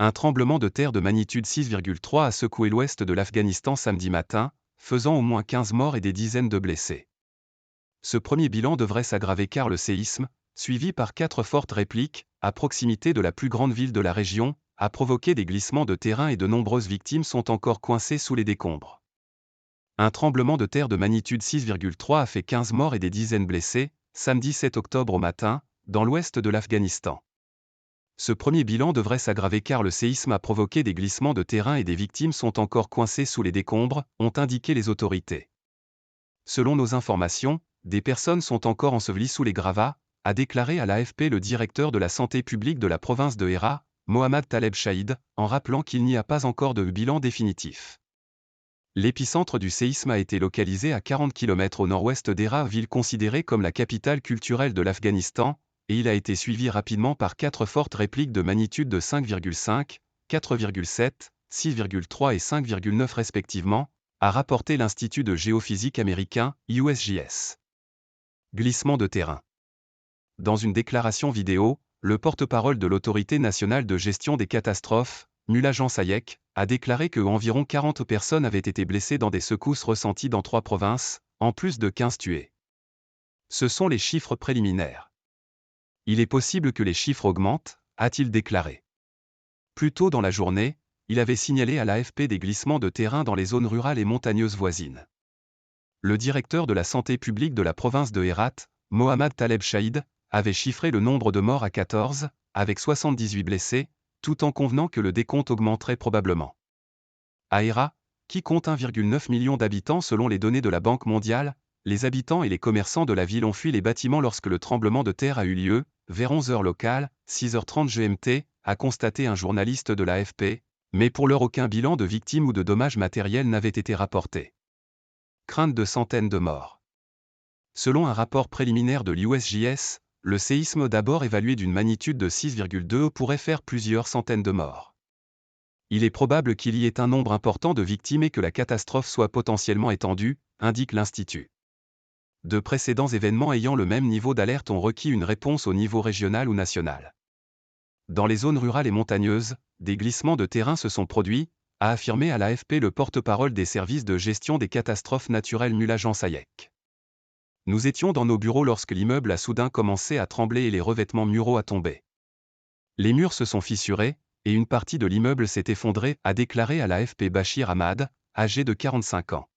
Un tremblement de terre de magnitude 6,3 a secoué l'ouest de l'Afghanistan samedi matin, faisant au moins 15 morts et des dizaines de blessés. Ce premier bilan devrait s'aggraver car le séisme, suivi par 4 fortes répliques, à proximité de la plus grande ville de la région, a provoqué des glissements de terrain et de nombreuses victimes sont encore coincées sous les décombres. Un tremblement de terre de magnitude 6,3 a fait 15 morts et des dizaines blessés, samedi 7 octobre au matin, dans l'ouest de l'Afghanistan. Ce premier bilan devrait s'aggraver car le séisme a provoqué des glissements de terrain et des victimes sont encore coincées sous les décombres, ont indiqué les autorités. Selon nos informations, des personnes sont encore ensevelies sous les gravats, a déclaré à l'AFP le directeur de la santé publique de la province de Hérat, Mohammad Taleb Shahid, en rappelant qu'il n'y a pas encore de bilan définitif. L'épicentre du séisme a été localisé à 40 km au nord-ouest d'Hérat, ville considérée comme la capitale culturelle de l'Afghanistan, et il a été suivi rapidement par 4 fortes répliques de magnitude de 5,5, 4,7, 6,3 et 5,9 respectivement, a rapporté l'Institut de géophysique américain, USGS. Glissement de terrain. Dans une déclaration vidéo, le porte-parole de l'Autorité nationale de gestion des catastrophes, Mullah Jansayek, a déclaré que environ 40 personnes avaient été blessées dans des secousses ressenties dans 3 provinces, en plus de 15 tués. Ce sont les chiffres préliminaires. Il est possible que les chiffres augmentent, a-t-il déclaré. Plus tôt dans la journée, il avait signalé à l'AFP des glissements de terrain dans les zones rurales et montagneuses voisines. Le directeur de la santé publique de la province de Hérat, Mohammad Taleb Shahid, avait chiffré le nombre de morts à 14, avec 78 blessés, tout en convenant que le décompte augmenterait probablement. À Hérat, qui compte 1,9 million d'habitants selon les données de la Banque mondiale, les habitants et les commerçants de la ville ont fui les bâtiments lorsque le tremblement de terre a eu lieu, vers 11h locales, 6h30 GMT, a constaté un journaliste de l'AFP, mais pour l'heure aucun bilan de victimes ou de dommages matériels n'avait été rapporté. Crainte de centaines de morts. Selon un rapport préliminaire de l'USGS, le séisme d'abord évalué d'une magnitude de 6,2 pourrait faire plusieurs centaines de morts. Il est probable qu'il y ait un nombre important de victimes et que la catastrophe soit potentiellement étendue, indique l'Institut. De précédents événements ayant le même niveau d'alerte ont requis une réponse au niveau régional ou national. Dans les zones rurales et montagneuses, des glissements de terrain se sont produits, a affirmé à l'AFP le porte-parole des services de gestion des catastrophes naturelles Mullah Jansayek. Nous étions dans nos bureaux lorsque l'immeuble a soudain commencé à trembler et les revêtements muraux à tomber. Les murs se sont fissurés, et une partie de l'immeuble s'est effondrée, a déclaré à l'AFP Bachir Ahmad, âgé de 45 ans.